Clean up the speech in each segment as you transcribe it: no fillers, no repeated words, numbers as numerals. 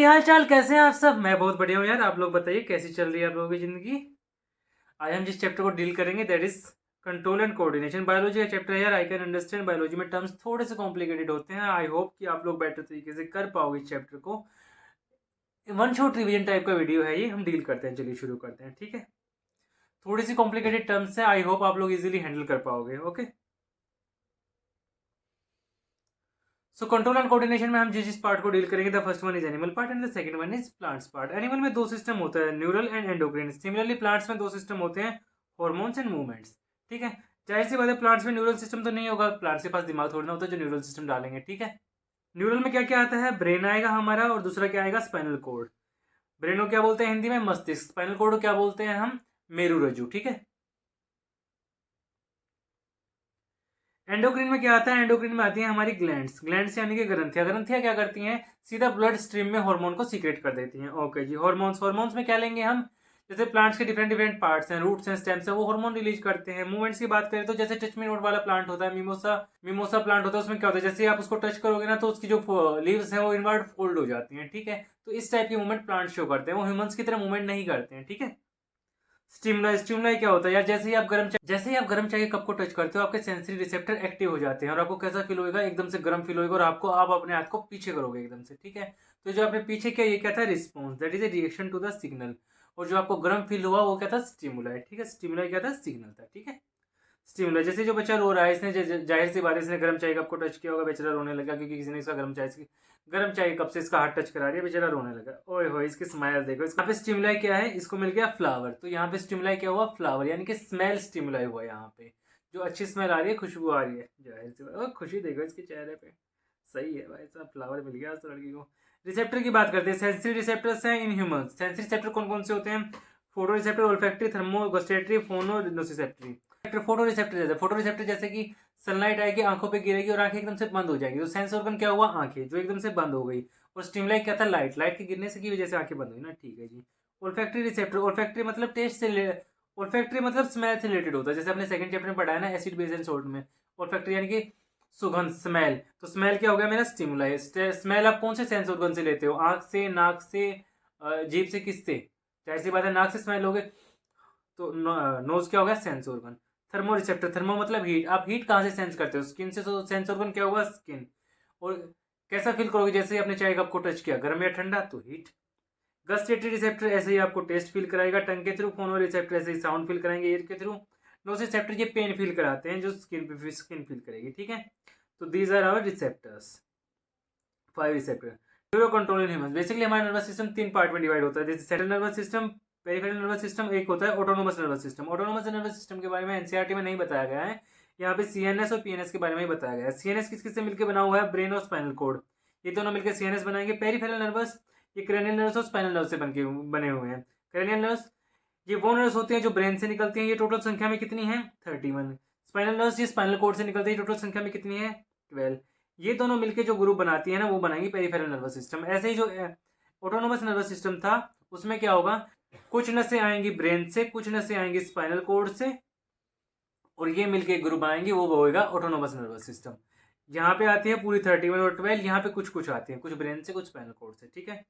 हाल चाल, कैसे हैं आप सब? मैं बहुत बढ़िया हूँ यार। आप लोग बताइए कैसी चल रही है आप लोगों की ज़िंदगी? आज हम जिस चैप्टर को डील करेंगे that is control and coordination. Biology का चैप्टर है यार। आई कैन अंडरस्टैंड बायोलॉजी में टर्म्स थोड़े से कॉम्प्लिकेटेड होते हैं। आई होप कि आप लोग बेटर तरीके से कर पाओगे इस चैप्टर को। वन शॉट रिवीजन टाइप का वीडियो है ये, हम डील करते हैं। चलिए शुरू करते हैं, ठीक है। थोड़ी सी कॉम्प्लिकेटेड टर्म्स है, आई होप आप लोग इजीली हैंडल कर पाओगे। Okay, so control and coordination में हम जिस पार्ट को डील करेंगे, the first one is animal part and the second one is plants part. Animal में दो सिस्टम होता है, neural and endocrine. Similarly plants में दो सिस्टम होते हैं, हॉर्मोन्स एंड मूवमेंट्स। ठीक है, जाहिर सी बात है प्लांट्स में न्यूरल सिस्टम तो नहीं होगा, प्लांट्स के पास दिमाग थोड़ी ना होता है जो न्यूरल सिस्टम डालेंगे। ठीक है, न्यूरल में क्या क्या आता है? ब्रेन आएगा हमारा, और दूसरा क्या आएगा? Spinal cord. ब्रेन को क्या बोलते हैं हिंदी में? मस्तिष्क। स्पाइनल कोड को क्या बोलते हैं हम? मेरुरज्जु। ठीक है, एंडोक्रिन में क्या आता है? एंडोक्रिन में आती है हमारी ग्लैंड्स। ग्लैंड्स यानी कि ग्रंथियां। ग्रंथियां क्या करती हैं? सीधा ब्लड स्ट्रीम में हार्मोन को सीक्रेट कर देती हैं। ओके जी, हार्मोन्स। हार्मोन्स में क्या लेंगे हम? जैसे प्लांट्स के डिफरेंट डिफरेंट पार्ट्स हैं, रूट्स हैं, स्टेम्स हैं, वो हार्मोन रिलीज करते हैं। मूवमेंट्स की बात करें तो जैसे टच मी नोट वाला प्लांट होता है, मिमोसा मिमोसा प्लांट होता है, उसमें क्या होता है? जैसे आप उसको टच करोगे ना तो उसकी जो लीव्स हैं वो इनवर्ट फोल्ड हो जाती हैं। ठीक है, तो इस टाइप की मूवमेंट प्लांट शो करते हैं, वो ह्यूमंस की तरह मूवमेंट नहीं करते हैं। ठीक है, स्टिमुलाई। स्टिमुलाई क्या होता है यार? जैसे ही आप गर्म चाय के कप को टच करते हो, आपके सेंसरी रिसेप्टर एक्टिव हो जाते हैं और आपको कैसा फील होगा? एकदम से गर्म फील होगा, और आप अपने हाथ को पीछे करोगे एकदम से। ठीक है, तो जो आपने पीछे किया ये क्या था? Response, that is a reaction to the signal. और जो आपको गर्म फील हुआ वो क्या था? स्टिमुलाई। ठीक है, स्टिमुलाई क्या था? सिग्नल था। ठीक है, स्टिमुलस। जैसे जो बच्चा रो रहा है, इसने जाहिर सी बात है इसने गर्म चाय कप को टच किया होगा, बेचारा रोने लगा क्योंकि किसी ने इसका गर्म चाय कप से इसका हाथ टच करा दिया, बेचारा रोने लगा। ओए हो, इसकी स्माइल देखो। यहाँ पे स्टिमुलाई क्या है? इसको मिल गया फ्लावर। तो यहाँ पे स्टिमुलाई क्या हुआ? फ्लावर, यानी कि स्मेल स्टिमुलाई हुआ यहाँ पे। जो अच्छी स्मेल आ रही है, खुशबू आ रही है, जाहिर सी बात। खुशी देखो इसके चेहरे पे। सही है भाई साहब, फ्लावर मिल गया आज तो लड़की को। रिसेप्टर की बात करते हैं। सेंसरी रिसेप्टर्स हैं इन ह्यूमंस। सेंसरी रिसेप्टर कौन कौन से होते हैं? फोटो रिसेप्टर, ओल्फैक्टरी, थर्मोगस्टेटरी, फोनो रिसेप्टरी। फोटो रिसेप्टर जैसे कि सनलाइट आएगी, आंखों पे गिरेगी और आंखें एकदम से बंद हो जाएगी, तो सेंस ऑर्गन क्या हुआ? आंखें, जो एकदम से बंद हो गई। और स्टिमुलाई क्या था? लाइट। लाइट के गिरने से की वजह से आंखें बंद हुई ना। ठीक है जी। ओल्फैक्टरी रिसेप्टर, ओल्फैक्टरी मतलब टेस्ट से ओल्फैक्टरी मतलब स्मेल से रिलेटेड होता है, जैसे अपने सेकंड चैप्टर में पढ़ा है ना, एसिड बेस एंड सोल्ट में। ओल्फैक्टरी यानी कि सुगंध, स्मेल। तो स्मेल क्या हो गया मेरा? स्टिमुलाई। स्मेल आप कौन से सेंस ऑर्गन से लेते हो? आंख से, नाक से, जीभ से, किससे? जाहिर सी बात है नाक से स्मेल हो गए, तो नोज क्या हो गया? Sense organ. Thermo receptor, thermo मतलब हीट। आप हीट कहाँ से सेंस करते हो? स्किन से। तो सेंस ऑर्गन क्या होगा? स्किन। और कैसा फील करोगे? जैसे ही आपने चाय कप को टच किया, गर्म या ठंडा, तो हीट। गस्टेटरी रिसेप्टर ऐसे ही आपको टेस्ट फील कराएगा टंग के थ्रू। फोनो रिसेप्टर ऐसे ही साउंड फील कराएंगे ईयर के थ्रू। नोज रिसेप्टर ये पेन फील कराते हैं, जो स्किन फील करेगी। ठीक है, तो these are our receptors. 5 receptor. Neuro control in humans. Basically हमारा नर्वस सिस्टम 3 पार्ट में डिवाइड होता है, जैसे central nervous system, peripheral nervous system, एक होता है autonomous nervous system. Autonomous nervous system के बारे में एनसीईआरटी में नहीं बताया गया है, यहाँ पे सीएनएस और पीएनएस के बारे में ही बताया गया है। सीएनएस किस किस से मिलकर बना हुआ है? ब्रेन और स्पाइनल कोड, ये दोनों मिलकर सीएनएस बनाएंगे। पेरिफेरल नर्वस, ये क्रेनियल नर्वस और स्पाइनल नर्व से बने हुए हैं। क्रेनियल नर्वस ये वो नर्व्स होती हैं जो ब्रेन से निकलती हैं, ये टोटल संख्या में कितनी है? 31। स्पाइनल नर्व्स ये स्पाइनल कोड से निकलती है, टोटल संख्या में कितनी है? 12। ये दोनों मिलके जो ग्रुप बनाती है ना, वो बनाएंगी पेरिफेरल नर्वस सिस्टम। ऐसे ही जो ऑटोनोमस नर्वस सिस्टम था, उसमें क्या होगा? कुछ नसें आएंगी ब्रेन से, कुछ नसें आएंगी स्पाइनल कोड से, और ये मिलके एक ग्रुप बनाएंगे, वो होगा ऑटोनोमस नर्वस सिस्टम। यहाँ पे आती है पूरी 31 और 12, यहाँ पे कुछ कुछ आती है, कुछ ब्रेन से, कुछ स्पाइनल कोड से। ठीक है,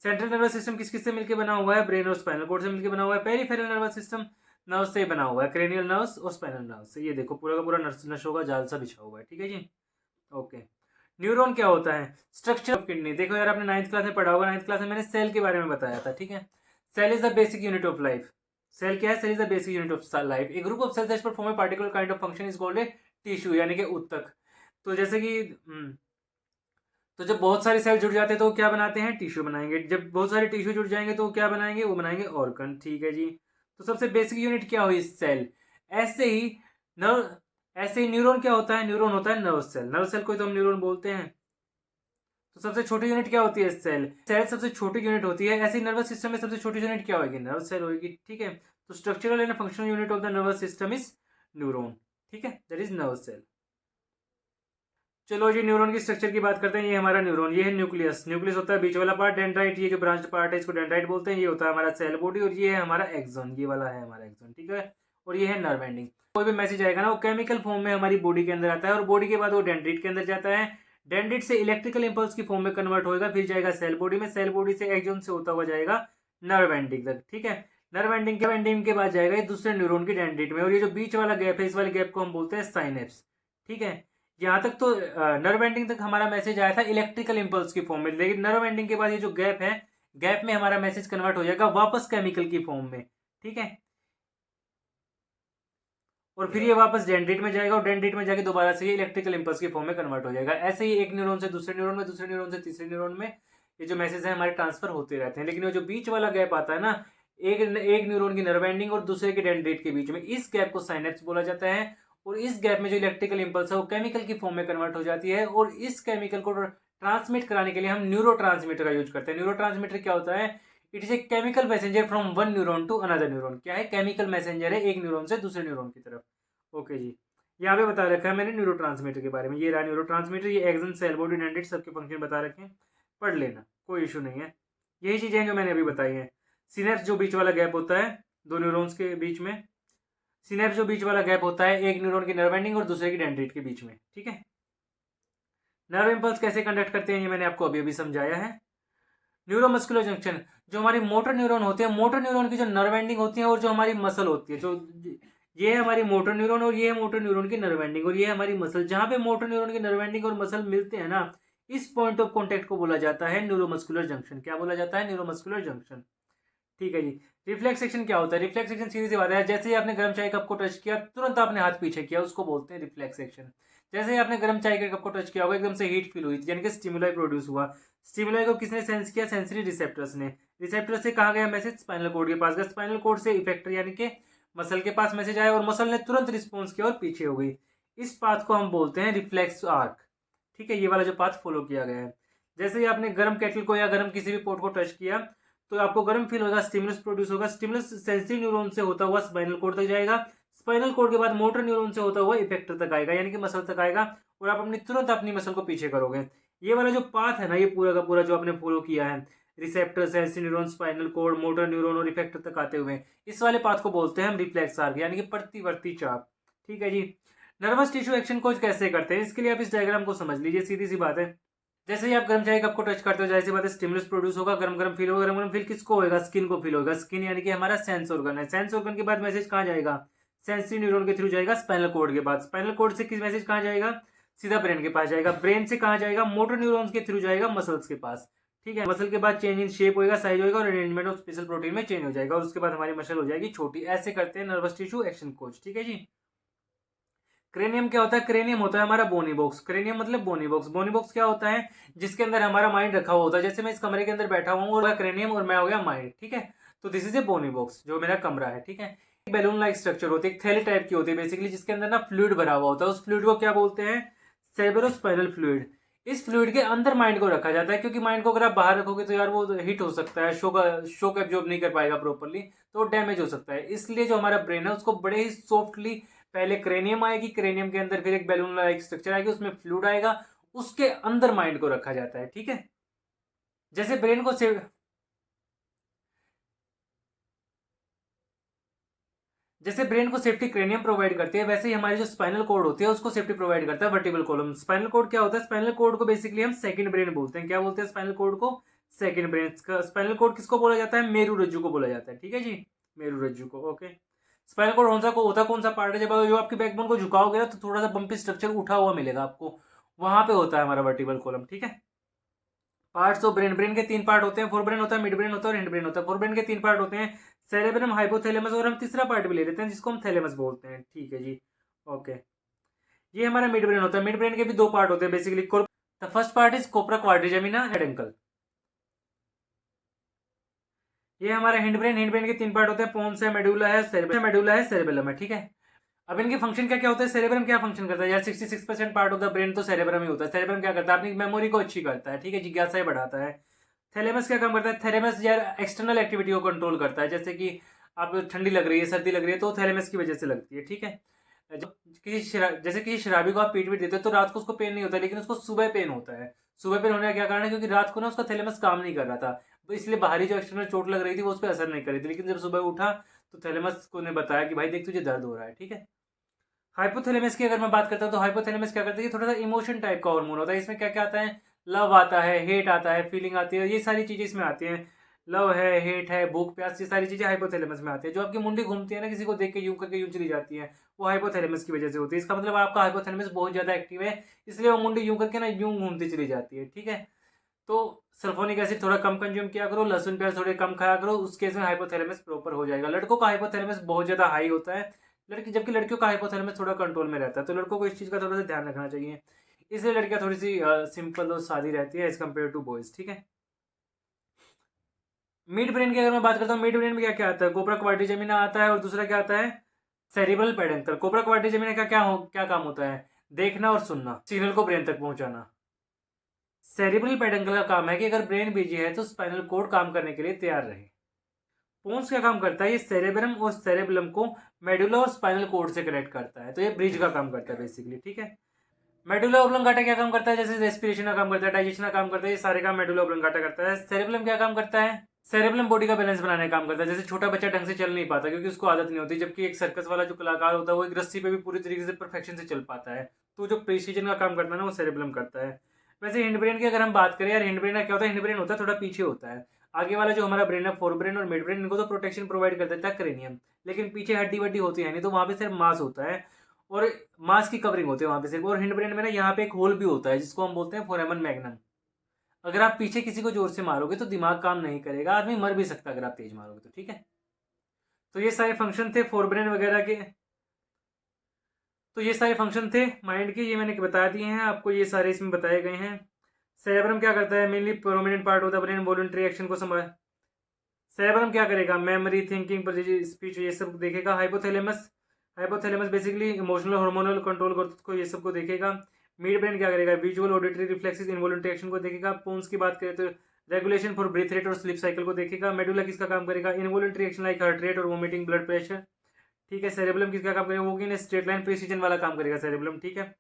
सेंट्रल नर्वस सिस्टम किस किस से मिलकर बना हुआ है? ब्रेन और स्पाइनल कोड से मिलकर बना हुआ है। पेरिफेरल नर्वस सिस्टम नर्व से बना हुआ है, क्रेनियल नर्व्स और स्पाइनल नर्व से। ये देखो पूरा का पूरा नसों का जाल सा बिछा हुआ है। ठीक है जी, ओके। न्यूरॉन क्या होता है? Structure of kidney. देखो यार, आपने 9th क्लास में पढ़ा होगा, 9th क्लास में मैंने सेल के बारे में बताया था। ठीक है, cell is the basic unit of life. Cell क्या है? Cell is the basic unit of life. A group of cells that perform a particular kind of function is called a tissue, यानी कि उत्तक। तो जैसे कि तो जब बहुत सारे सेल जुड़ जाते हैं तो क्या बनाते हैं? टिश्यू बनाएंगे। जब बहुत सारे टिश्यू जुड़ जाएंगे तो क्या बनाएंगे? वो बनाएंगे ऑर्गन। ठीक है जी, तो सबसे बेसिक यूनिट क्या हुई? सेल। ऐसे ही नर्व ऐसे ही न्यूरॉन क्या होता है? न्यूरॉन होता है नर्व सेल। नर्व सेल को तो हम न्यूरॉन बोलते हैं। तो सबसे छोटी यूनिट क्या होती है? सेल। सेल सबसे छोटी यूनिट होती है। ऐसे ही नर्वस सिस्टम में सबसे छोटी यूनिट क्या होगी? नर्व सेल होगी। ठीक है, तो structural and functional unit of the nervous system is neuron. ठीक है, दैट इज नर्व सेल। चलो जी, न्यूरॉन की स्ट्रक्चर की बात करते हैं। ये हमारा न्यूरॉन, ये है न्यूक्लियस। न्यूक्लियस होता है बीच वाला पार्ट। डेंड्राइट, ये जो ब्रांच पार्ट है इसको डेंड्राइट बोलते हैं। ये होता है हमारा सेल बॉडी, और ये है हमारा एक्सोन, ये वाला है हमारा एक्सोन। ठीक है, और ये है नर्व एंडिंग। कोई भी मैसेज आएगा ना, वो केमिकल फॉर्म में हमारी बॉडी के अंदर आता है, और बॉडी के बाद वो डेंड्राइट के अंदर जाता है। डेंड्रिट से इलेक्ट्रिकल इंपल्स की फॉर्म में कन्वर्ट होएगा, फिर जाएगा सेल बॉडी में, सेल बॉडी से एक्सॉन से होता हुआ जाएगा नर्व एंडिंग तक। ठीक है, नर्व एंडिंग के बाद जाएगा ये दूसरे न्यूरॉन की डेंड्रिट में, और ये जो बीच वाला गैप है इस वाले गैप को हम बोलते हैं साइनेप्स। ठीक है, यहाँ तक तो नर्व एंडिंग तक हमारा मैसेज आया था इलेक्ट्रिकल इंपल्स की फॉर्म में, लेकिन नर्व एंडिंग के बाद ये जो गैप है, गैप में हमारा मैसेज कन्वर्ट हो जाएगा वापस केमिकल की फॉर्म में। ठीक है, और फिर ये वापस डेंड्रिट में जाएगा, और डेंड्रिट में जाके दोबारा से ये इलेक्ट्रिकल इंपल्स की फॉर्म में कन्वर्ट हो जाएगा। ऐसे ही एक न्यूरॉन से दूसरे न्यूरॉन में, दूसरे न्यूरॉन से तीसरे न्यूरॉन में ये जो मैसेज है हमारे ट्रांसफर होते रहते हैं। लेकिन वो जो बीच वाला गैप आता है ना, एक न्यूरॉन की नर्व एंडिंग और दूसरे के डेंड्रिट के बीच में, इस गैप को साइनेप्स बोला जाता है। और इस गैप में जो इलेक्ट्रिकल इंपल्स है वो केमिकल की फॉर्म में कन्वर्ट हो जाती है, और इस केमिकल को ट्रांसमिट कराने के लिए हम न्यूरो ट्रांसमीटर का यूज करते हैं। न्यूरो ट्रांसमीटर क्या होता है? It is a chemical messenger from one neuron to another neuron. क्या है? केमिकल मैसेंजर है एक न्यूरॉन से दूसरे न्यूरॉन की तरफ। ओके जी, यहाँ पे बता रखा है मैंने न्यूरो ट्रांसमीटर के बारे में। ये रहा न्यूरो ट्रांसमीटर, ये एक्सन, सेल बॉडी, डेंड्रिट सबके फंक्शन बता रखे हैं, पढ़ लेना, कोई इशू नहीं है। यही चीजें जो मैंने अभी बताई हैं। सिनेप्स जो बीच वाला गैप होता है दो न्यूरॉन्स के बीच में, सिनेप्स जो बीच वाला गैप होता है एक न्यूरॉन की नर्व एंडिंग और दूसरे की डेंड्रिट के बीच में। ठीक है, नर्व इंपल्स कैसे कंडक्ट करते हैं ये मैंने आपको अभी अभी समझाया है। न्यूरोमस्कुलर जंक्शन, जो हमारी मोटर न्यूरॉन होते हैं, मोटर न्यूरॉन की जो नर्व एंडिंग होती है और जो हमारी मसल होती है, जो ये है हमारी मोटर न्यूरॉन और ये है मोटर न्यूरॉन की नर्व एंडिंग और ये है हमारी मसल। जहां पे मोटर न्यूरॉन की नर्व एंडिंग और मसल मिलते हैं ना, इस पॉइंट ऑफ कॉन्टेक्ट को बोला जाता है न्यूरोमस्कुलर जंक्शन। क्या बोला जाता है? Neuromuscular junction. ठीक है जी। रिफ्लेक्स एक्शन क्या होता है? रिफ्लेक्स एक्शन सीधी सी बात है, जैसे ही आपने गर्म चाय कप को टच किया तुरंत आपने हाथ पीछे किया, उसको बोलते हैं रिफ्लेक्स एक्शन। जैसे ही आपने गर्म चाय के कप को टच किया होगा, एकदम से हीट फील हुई थी, यानी कि स्टिमुलाई प्रोड्यूस हुआ। स्टिमुलाई को किसने सेंस किया? सेंसरी रिसेप्टर्स ने। रिसेप्टर से कहा गया मैसेज? स्पाइनल कोड के पास गया, स्पाइनल कोड से इफेक्टर यानी कि मसल के पास मैसेज आया और मसल ने तुरंत रिस्पॉन्स किया और पीछे हो गई। इस पाथ को हम बोलते हैं रिफ्लेक्स आर्क। ठीक है, ये वाला जो पाथ फॉलो किया गया है। जैसे ही आपने गर्म केटल को या गर्म किसी भी पोर्ट को टच किया तो आपको गर्म फील होगा, स्टिमुलस प्रोड्यूस होगा। स्टिमुलस सेंसरी न्यूरॉन से होता हुआ स्पाइनल कोड तक जाएगा, स्पाइनल कोड के बाद मोटर न्यूरॉन से होता हुआ इफेक्टर तक आएगा यानी कि मसल तक आएगा, और आप तुरंत अपनी मसल को पीछे करोगे। ये वाला जो पाथ है ना, ये पूरा का पूरा जो आपने फॉलो किया है, receptor, sensory neuron, spinal cord, motor neuron और इफेक्टर तक आते हुए, इस वाले पाथ को बोलते हैं हम रिफ्लेक्स आर्क यानी कि प्रतिवर्ती चाप। ठीक है जी। नर्वस टिश्यू एक्शन को कैसे करते हैं, इसके लिए आप इस डायग्राम को समझ लीजिए, सीधी सी बात है। जैसे ही आप गर्म चाय कप को टच करते हो, जाहिर सी बात है स्टिमुलस प्रोड्यूस होगा, गरम गरम फील होगा। गरम गरम फील किसको होगा? स्किन को फील होगा। स्किन यानी कि हमारा सेंस ऑर्गन है। सेंस ऑर्गन के बाद मैसेज कहाँ जाएगा? सेंसरी न्यूरॉन के थ्रू जाएगा स्पाइनल कोड के बाद। स्पाइनल कोड से किस मैसेज कहाँ जाएगा? सीधा ब्रेन के पास जाएगा। ब्रेन से कहाँ जाएगा? मोटर न्यूरॉन्स के थ्रू जाएगा मसल्स के पास। ठीक है, मसल के बाद चेंज इन शेप होगा, साइज होगा और अरेंजमेंट ऑफ स्पेशल प्रोटीन में चेंज हो जाएगा, और उसके बाद हमारी मसल हो जाएगी छोटी। ऐसे करते हैं नर्वस टिश्यू एक्शन कोच। ठीक है जी। क्रेनियम क्या होता है? क्रेनियम होता है हमारा बोनी बॉक्स। क्रेनियम मतलब बोनी बॉक्स। बोनी बॉक्स क्या होता है? जिसके अंदर हमारा माइंड रखा हुआ होता है। जैसे मैं इस कमरे के अंदर बैठा हुआ हूँ और क्रेनियम और मैं हो गया माइंड। ठीक है, तो this is a bony box, जो मेरा कमरा है। ठीक है, बैलून लाइक स्ट्रक्चर होती है, एक थैली टाइप की होती है बेसिकली, जिसके अंदर ना फ्लूइड भरा हुआ होता है। उस फ्लूइड को क्या बोलते हैं? Cerebrospinal fluid. इस फ्लूइड के अंदर माइंड को रखा जाता है, क्योंकि माइंड को अगर आप बाहर रखोगे तो यार वो हिट हो सकता है, शोक एब्जॉर्ब नहीं कर पाएगा प्रॉपरली, तो डैमेज हो सकता है। इसलिए जो हमारा ब्रेन है उसको बड़े ही सॉफ्टली, पहले क्रेनियम आएगी, क्रेनियम के अंदर फिर एक बैलून लाइक स्ट्रक्चर आएगी, उसमें फ्लूइड आएगा, उसके अंदर माइंड को रखा जाता है। ठीक है, जैसे ब्रेन को जैसे ब्रेन को सेफ्टी क्रेनियम प्रोवाइड करती है, वैसे ही हमारी जो स्पाइनल कोड होती है उसको सेफ्टी प्रोवाइड करता है वर्टिब्रल कॉलम। स्पाइनल कोड क्या होता है? स्पाइनल कोड को बेसिकली हम सेकंड ब्रेन बोलते हैं। क्या बोलते हैं स्पाइनल कोड को? Second brain. स्पाइनल कोड किसको बोला जाता है? मेरू रज्जु को बोला जाता है। ठीक है जी, मेरू रज्जु को। ओके, स्पाइनल कोड होता कौन सा पार्ट है? जब जो आपकी बैकबोन को झुकाओगे ना तो थोड़ा सा बम्पी स्ट्रक्चर उठा हुआ मिलेगा आपको, वहां पे होता है हमारा वर्टिब्रल कॉलम। ठीक है, पार्ट्स ऑफ ब्रेन। ब्रेन के तीन पार्ट होते हैं, फोर ब्रेन होता है, मिड ब्रेन होता है और एंड ब्रेन होता है। फोर ब्रेन के तीन पार्ट होते हैं, सेरेब्रम, हाइपोथैलेमस, और हम तीसरा पार्ट भी ले लेते हैं जिसको हम थैलेमस बोलते हैं। ठीक है जी। ओके, ये हमारा मिड ब्रेन होता है। मिड ब्रेन के भी दो पार्ट होते हैं basically. The first part is corpora quadrigemina head ankle. ये हमारा हिंड ब्रेन। हिंड ब्रेन के तीन पार्ट होते हैं, पोन्स है, मेडुला है, सेरेबेलम है। ठीक है, अब इनके फंक्शन क्या क्या होता है? सेरेब्रम क्या फंक्शन करता है यार? 66% पार्ट ऑफ द ब्रेन तो सेरेब्रम ही होता है। सेरेब्रम क्या करता है? अपनी मेमोरी को अच्छी करता है। ठीक है, जिज्ञासा बढ़ाता है। थैलेमस क्या काम करता है? थैलेमस यार एक्सटर्नल एक्टिविटी को कंट्रोल करता है, जैसे कि आप ठंडी लग रही है, सर्दी लग रही है, तो थैलेमस की वजह से लगती है। ठीक है, जैसे किसी शराबी को आप पीट देते हो तो रात को उसको पेन नहीं होता, लेकिन उसको सुबह पेन होता है। सुबह पेन होने का क्या कारण है? क्योंकि रात को ना उसका थैलेमस काम नहीं कर रहा था, तो इसलिए बाहरी जो एक्सटर्नल चोट लग रही थी वो उस पर असर नहीं कर रही थी, लेकिन जब सुबह उठा तो थैलेमस को ने बताया कि भाई देख तुझे दर्द हो रहा है। ठीक है, हाइपोथैलेमस की अगर मैं बात करता हूँ तो हाइपोथैलेमस क्या करता है कि थोड़ा सा इमोशन टाइप का हार्मोन होता है। इसमें क्या क्या आता है, लव आता है, हेट आता है, फीलिंग आती है, ये सारी चीजें इसमें आती हैं। लव है, हेट है, भूख प्यास, ये सारी चीजें हाइपोथैलेमस में आती है। जो आपकी मुंडी घूमती है ना, किसी को देख के यूं करके यूं चली जाती है, वो हाइपोथैलेमस की वजह से होती है। इसका मतलब आपका हाइपोथैलेमस बहुत ज्यादा एक्टिव है, इसलिए वो मुंडी यूं करके ना यूं घूमती चली जाती है। ठीक है, तो सल्फोनिक एसिड थोड़ा कम कंज्यूम किया करो, लहसुन प्याज थोड़े कम खाया करो, उस केस में हाइपोथैलेमस प्रॉपर हो जाएगा। लड़कों का हाइपोथैलेमस बहुत ज्यादा हाई होता है, लड़की जबकि लड़कियों का हाइपोथैलेमस थोड़ा कंट्रोल में रहता है। तो लड़कों को इस चीज का थोड़ा सा ध्यान रखना चाहिए। इसलिए लड़कियां थोड़ी सी सिंपल और सादी रहती है एज कम्पेयर टू बॉयज। ठीक है, मिड ब्रेन की अगर मैं बात करता हूँ, मिड ब्रेन में क्या क्या आता है, कोपरा क्वाड्रिजेमिना आता है, और दूसरा क्या आता है, सेरिब्रल पेडंकल। कोपरा क्वाड्रिजेमिना का क्या काम होता है, देखना और सुनना, सिग्नल को ब्रेन तक पहुंचाना। सेरिब्रल पेडंकल का काम है कि अगर ब्रेन बिजी है तो स्पाइनल कोड काम करने के लिए तैयार रहे। पोन्स क्या काम करता है, ये सेरेब्रम और सेरेबलम को मेडुला और स्पाइनल कोड से कनेक्ट करता है, तो ये ब्रिज का काम करता है बेसिकली। ठीक है, मेडुला ओब्लंगाटा क्या काम करता है, जैसे रेस्पिरेशन का काम करता है, डाइजेशन का काम करता है, ये सारे काम मेडुला ओब्लंगाटा करता है। सेरेबलम क्या काम करता है, सेरेबलम बॉडी का बैलेंस बनाने का काम करता है। जैसे छोटा बच्चा ढंग से चल नहीं पाता क्योंकि उसको आदत नहीं होती, जबकि एक सर्कस वाला जो कलाकार होता है वो एक रस्सी पे भी पूरी तरीके से परफेक्शन से चल पाता है। तो जो प्रिसीजन का काम करता है ना, वो सेरेबलम करता है। वैसे हिंड ब्रेन की अगर हम बात करें यार, हिंड ब्रेन का क्या होता है, हिंड ब्रेन होता है थोड़ा पीछे होता है। आगे वाला जो हमारा ब्रेन है, फोर ब्रेन और मिड ब्रेन, इनको तो प्रोटेक्शन प्रोवाइड कर देता है क्रेनियम, लेकिन पीछे हड्डी वड्डी होती है नहीं, तो वहां पे सिर्फ मांस होता है और मांस की कवरिंग होती है वहां पे सिर्फ। और हिंड ब्रेन में ना यहाँ पे एक होल भी होता है जिसको हम बोलते हैं फोरेमन मैग्नम। अगर आप पीछे किसी को जोर से मारोगे तो दिमाग काम नहीं करेगा, आदमी मर भी सकता है अगर आप तेज मारोगे तो। ठीक है, तो ये सारे फंक्शन थे फोरब्रेन वगैरह के, तो ये सारे फंक्शन थे माइंड के, ये मैंने बता दिए हैं आपको, ये सारे इसमें बताए गए हैं। सेरेब्रम क्या करता है, मेनली प्रोमिनेंट पार्ट होता है ब्रेन, वॉलंटरी एक्शन को संभाल। सेरेब्रम क्या करेगा, मेमोरी, थिंकिंग, स्पीच, ये सब देखेगा। Hypothalamus, hypothalamus basically emotional hormonal control को ये सब को देखेगा। मिड ब्रेन क्या करेगा, visual, auditory, reflexes, involuntary action को देखेगा। पोन्स की बात करें तो रेगुलेशन फॉर ब्रीथ रेट और स्लीप साइकिल को देखेगा। मेडुला किसका काम करेगा, involuntary action like heart rate और वोमिटिंग, ब्लड प्रेशर। ठीक है, सेरेब्रम किसका काम करेगा, वो कि स्ट्रेट लाइन प्रिसीजन वाला काम करेगा सेरेब्रम। ठीक है,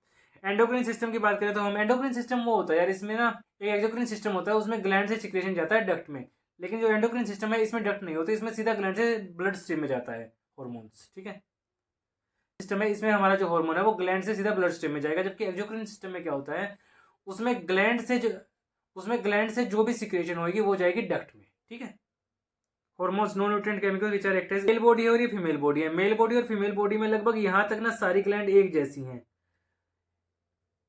एंडोक्राइन सिस्टम की बात करें तो हम, एंडोक्राइन सिस्टम वो होता है यार, इसमें ना एक एक्सोक्राइन सिस्टम होता है, उसमें ग्लैंड से सिक्रेशन जाता है डक्ट में। लेकिन जो एंडोक्राइन सिस्टम है इसमें डक्ट नहीं होता, इसमें सीधा ग्लैंड से ब्लड स्ट्रीम में जाता है हॉर्मोन्स। ठीक है, सिस्टम है इसमें हमारा जो हार्मोन है वो ग्लैंड से सीधा ब्लड स्ट्रीम में जाएगा। जबकि एक्सोक्राइन सिस्टम में क्या होता है, उसमें ग्लैंड से जो भी सिक्रेशन होगी वो जाएगी डक्ट में। ठीक है, hormones, no nutrient chemical which are act as, male body है और ये फीमेल बॉडी है। मेल बॉडी और फीमेल बॉडी में लगभग यहाँ तक ना सारी ग्लैंड एक जैसी हैं।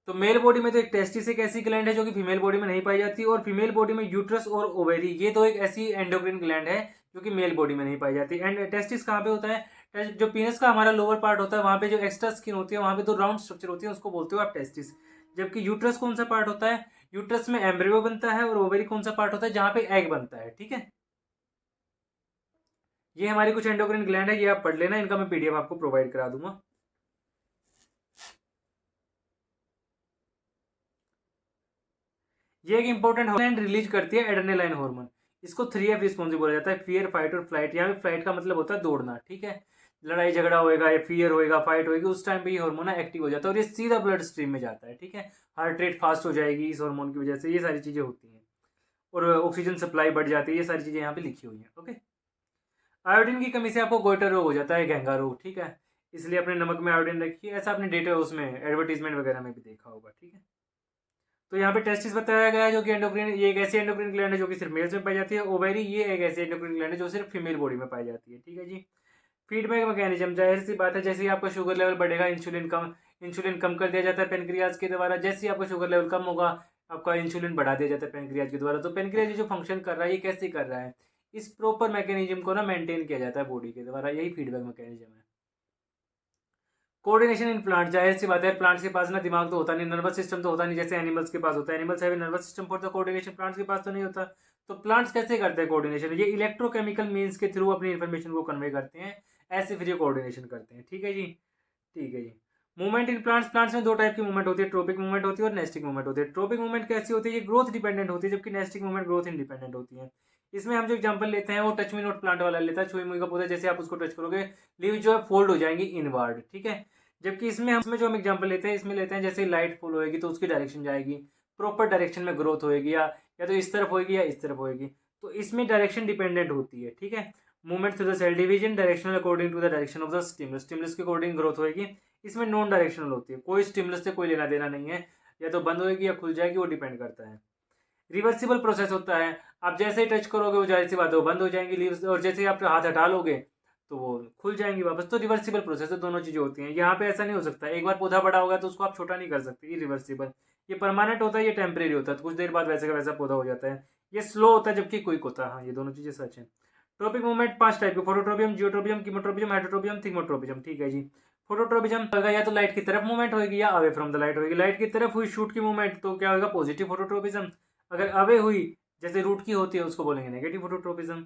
तो मेल बॉडी में तो एक टेस्टिस एक ऐसी ग्लैंड है जो कि फीमेल बॉडी में नहीं पाई जाती, और फीमेल बॉडी में यूट्रस और ओवेरी, ये तो एक ऐसी एंडोक्रिन ग्लैंड है जो कि मेल बॉडी में नहीं पाई जाती। एंड टेस्टिस कहाँ पे होता है, जो पीनस का हमारा लोअर पार्ट होता है वहां पे जो एक्स्ट्रा स्किन होती है, वहां पे तो राउंड स्ट्रक्चर होती है, उसको बोलते हो आप टेस्टिस। जबकि यूट्रस कौन सा पार्ट होता है, यूट्रस में एम्ब्रियो बनता है, और ओवेरी कौन सा पार्ट होता है जहां पे एग बनता है। ठीक है, ये हमारी कुछ एंडोक्रिन ग्लैंड है, ये आप पढ़ लेना, इनका मैं पीडीएफ आपको प्रोवाइड करा दूंगा। ये एक इंपॉर्टेंट हार्मोन रिलीज करती है एड्रेनालाइन हार्मोन। इसको 3F रिस्पॉन्सिव बोला जाता है, फियर, फाइट और फ्लाइट। यहाँ पे फ्लाइट का मतलब होता है दौड़ना। ठीक है, लड़ाई झगड़ा होएगा या फियर होएगा, फाइट होएगी, उस टाइम पे ये हार्मोन एक्टिव हो जाता है और ये सीधा ब्लड स्ट्रीम में जाता है। ठीक है, हार्ट रेट फास्ट हो जाएगी इस हार्मोन की वजह से, ये सारी चीजें होती हैं, और ऑक्सीजन सप्लाई बढ़ जाती है, ये सारी चीजें यहाँ पे लिखी हुई हैं। ओके, आयोडीन की कमी से आपको गोइटर रोग हो जाता है, घेंगा रोग। ठीक है, इसलिए अपने नमक में आयोडीन रखिए, ऐसा आपने डेटा उसमें एडवर्टीजमेंट वगैरह में भी देखा होगा। ठीक है, तो यहाँ पे टेस्टिस बताया गया है जो कि एंडोक्रिन, ये एक ऐसी एंडोक्रिन ग्लैंड है जो कि सिर्फ मेल्स में पाई जाती है। ओवेरी, ये एक ऐसी एंडोक्रिन ग्लैंड है जो सिर्फ फीमेल बॉडी में पाई जाती है। ठीक है जी, फीडबैक मैकेनिज्म, जाहिर सी बात है, जैसे ही आपका शुगर लेवल बढ़ेगा इंसुलिन कम कर दिया जाता है पेनक्रियाज के द्वारा। जैसे ही आपका शुगर लेवल कम होगा आपका इंसुलिन बढ़ा दिया जाता है पेनक्रियाज के द्वारा। तो पेनक्रियाज जो फंक्शन कर रहा है ये कैसे कर रहा है, इस प्रॉपर मैकेनिज्म को ना मेंटेन किया जाता है बॉडी के द्वारा, यही फीडबैक मैकेनिज्म है। कोऑर्डिनेशन इन प्लांट, जाहिर सी बात है प्लांट्स के पास ना दिमाग तो होता नहीं, नर्वस सिस्टम तो होता नहीं जैसे एनिमल्स के पास होता है। Animals have nervous system for the coordination, plants के पास तो नहीं होता। तो प्लांट्स कैसे करते हैं कोऑर्डिनेशन, ये इलेक्ट्रोकेमिकल मीन्स के थ्रू अपनी इन्फॉर्मेशन को कन्वे करते हैं, ऐसे फिर ये कोऑर्डिनेशन करते हैं। ठीक है जी, ठीक है जी। मूवमेंट इन प्लांट्स, प्लांट्स में दो टाइप की मूवमेंट होती है, ट्रोपिक मूवमेंट होती है और नेस्टिक मूवमेंट होती है। ट्रोपिक मूवमेंट कैसी होती है, ये ग्रोथ डिपेंडेंट होती है, जबकि नेस्टिक मूवमेंट ग्रोथ इंडिपेंडेंट होती है। इसमें हम जो एग्जांपल लेते हैं वो टच मी नॉट प्लांट वाला लेता है, छुई मुई का पौधा, जैसे आप उसको टच करोगे लीव जो है फोल्ड हो जाएंगी इनवर्ड। ठीक है, जबकि इसमें जो हम एग्जांपल लेते हैं, इसमें लेते हैं जैसे लाइट फॉल होएगी तो उसकी डायरेक्शन जाएगी, प्रॉपर डायरेक्शन में ग्रोथ होएगी, या तो इस तरफ होएगी या इस तरफ होएगी, तो इसमें डायरेक्शन डिपेंडेंट होती है। ठीक है, movement through the cell division, directional according to the direction of the stimulus, stimulus के अकॉर्डिंग ग्रोथ होगी। इसमें नॉन डायरेक्शनल होती है, कोई स्टिमुलस से कोई लेना देना नहीं है, या तो बंद होगी या खुल जाएगी, वो डिपेंड करता है। रिवर्सिबल प्रोसेस होता है, आप जैसे ही टच करोगे वो जाहिर सी बात है वो बंद हो जाएंगी लीव्स, और जैसे ही आप हाथ हटा लोगे तो वो खुल जाएंगी वापस। तो रिवर्सिबल प्रोसेस है, दोनों चीज़ें होती हैं। यहाँ पे ऐसा नहीं हो सकता एक बार पौधा बड़ा होगा तो उसको आप छोटा नहीं कर सकते, इरिवर्सिबल। ये परमानेंट होता है, ये टेम्परेरी होता है, तो कुछ देर बाद वैसे का वैसा पौधा हो जाता है। ये स्लो होता है जबकि क्विक होता है। हाँ, ये दोनों चीज़ें सच है। ट्रोपिक मूवमेंट 5 टाइप के, फोटोट्रोपियम, जियोट्रोपियम, कीमोट्रोपियम, हाइड्रोट्रोपियम, थिगमोट्रोपियम। ठीक है जी। फोटोट्रोपिज्म होगा या तो लाइट की तरफ मूवमेंट होगी या अवे फ्रॉम द लाइट होगी। लाइट की तरफ हुई शूट की मूवमेंट तो क्या होगा, पॉजिटिव फोटोट्रोपिज्म। अगर अवे हुई जैसे रूट की होती है उसको बोलेंगे नेगेटिव फोटोट्रोपिज्म।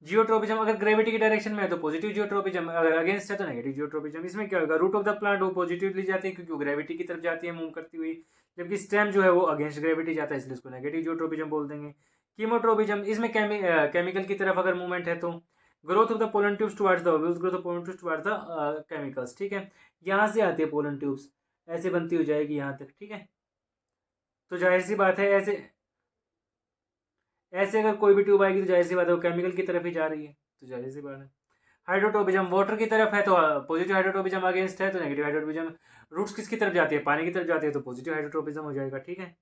जियोट्रोपिज्म अगर ग्रेविटी की डायरेक्शन में है तो पॉजिटिव जियोट्रोपिज्म, अगर अगेंस्ट है तो नेगेटिव जियोट्रोपिज्म। इसमें क्या होगा, रूट ऑफ द प्लांट वो पॉजिटिवली जाती है क्योंकि वो ग्रेविटी की तरफ जाती है मूव करती हुई, जबकि स्टेम जो है वो अगेंस्ट ग्रेविटी जाता है, इसलिए उसको नेगेटिव जियोट्रोपिज्म बोल देंगे। कीमोट्रोपिज्म इसमें केमिकल की तरफ अगर मूवमेंट है तो growth of the pollen tubes towards the ovules, growth of pollen tubes towards the chemicals. ठीक है, यहाँ से आती है पोलन ट्यूब्स, ऐसे बनती हो जाएगी यहाँ तक। ठीक है, तो जाहिर सी बात है ऐसे ऐसे अगर कोई भी ट्यूब आएगी तो जाहिर सी बात है वो केमिकल की तरफ ही जा रही है, तो जाहिर सी बात है। हाइड्रोटोपिज्म वाटर की तरफ है तो पॉजिटिव हाइड्रोटोपिज्म, अगेंस्ट है तो नेगेटिव हाइड्रोटोपिज्म। रूट्स किसकी तरफ जाती है, पानी की तरफ जाती है, तो पॉजिटिव हाइड्रोटोपिज्म हो जाएगा। ठीक है।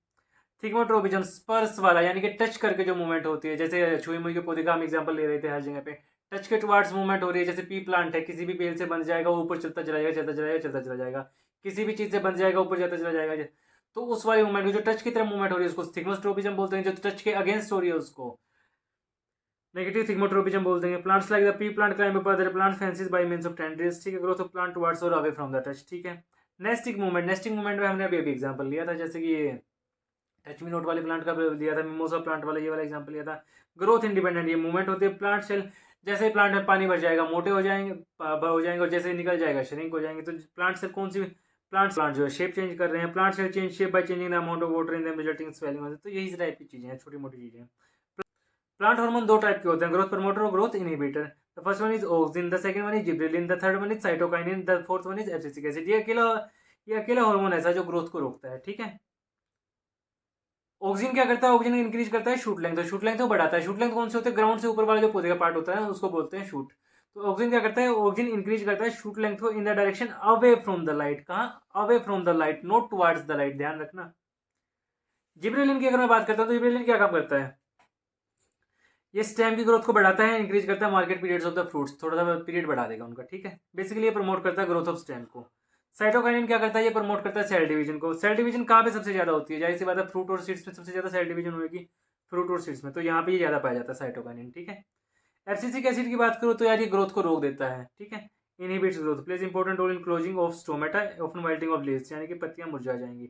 थिग्मोट्रोपिज्म स्पर्श वाला, यानी कि टच करके जो मूवमेंट होती है, जैसे छुई मुई के पौधे का हम एग्जांपल ले रहे थे हर जगह पे, टच के टुवार्ड्स मूवमेंट हो रही है। जैसे पी प्लांट है, किसी भी बेल से बन जाएगा वो ऊपर चलता चला जाएगा, चलता चला जाएगा, चलता चला जाएगा। किसी भी चीज से बन जाएगा ऊपर जाता चला जाएगा, तो उस वाली मूवमेंट जो टच की तरफ मूवमेंट हो रही है उसको थिग्मोट्रोपिज्म बोलते हैं। जो टच के अगेंस्ट हो रही है उसको नेगेटिव थिग्मोट्रोपिज्म बोल देंगे। Plants like the P plant climb up other plant fences by means of tendrils. ठीक है, ग्रोथ ऑफ प्लांट टुवर्ड्स और अवे फ्रॉम द टच। ठीक है। नेस्टिंग मूवमेंट, नेस्टिंग मूवमेंट में हमने अभी अभी एग्जांपल लिया था, जैसे कि ये टच मी नोट वाले प्लांट का लिया था, मिमोसा प्लांट वाला ये वाला एग्जांपल लिया था। ग्रोथ इंडिपेंडेंट ये मूवमेंट होती है। प्लांट सेल जैसे ही प्लांट में पानी भर जाएगा मोटे हो जाएंगे, हो जाएंगे, और जैसे ही निकल जाएगा श्रिंक हो जाएंगे। तो प्लांट सेल कौन सी प्लांट जो है शेप चेंज कर रहे हैं, plant cell change shape by changing the amount of water in them resulting swelling. तो यही टाइप की चीजें हैं, छोटी मोटी चीजें हैं। प्लांट हार्मोन दो टाइप के होते हैं, ग्रोथ प्रमोटर और growth inhibitor. The first one is auxin, the second one is gibberellin, the third one is cytokinin, the fourth one is abscisic acid. ये अकेला हार्मोन ऐसा जो ग्रोथ को रोकता है। ठीक है। ऑक्सीजन क्या करता है, ऑक्सीजन इंक्रीज करता है शूट लेंथ, तो शूट लेंथ को बढ़ाता है। शूट लेंथ कौन से होते हैं, ग्राउंड से ऊपर वाला जो पौधे का पार्ट होता है उसको बोलते हैं शूट। तो ऑक्सीजन क्या करता है, ऑक्सीजन इंक्रीज करता है शूट लेंथ को in the direction away from the light. कहाँ, away from the light, not towards the light, ध्यान रखना। जिब्रेलिन की अगर मैं बात करता हूँ तो जिब्रेलिन क्या काम करता है, ये स्टेम की ग्रोथ को बढ़ाता है, इंक्रीज करता है market periods of the fruits, थोड़ा सा पीरियड बढ़ा देगा उनका। ठीक है, बेसिकली ये प्रमोट करता है ग्रोथ ऑफ स्टेम को। साइटोकाइनिन क्या करता है, ये प्रमोट करता है सेल डिवीजन को। सेल डिवीजन कहाँ पे सबसे ज्यादा होती है, जाहिर सी बात है फ्रूट और सीड्स में सबसे ज्यादा सेल डिवीजन होगी, फ्रूट और सीड्स में, तो यहाँ पे ये ज्यादा पाया जाता है साइटोकाइनिन। ठीक है। एब्सिसिक एसिड की बात करूँ तो यार ये ग्रोथ को रोक देता है। ठीक है, inhibits growth, plays important role in closing of stomata, often wilting of leaves, यानी कि पत्तियां मुरझा जाएंगी।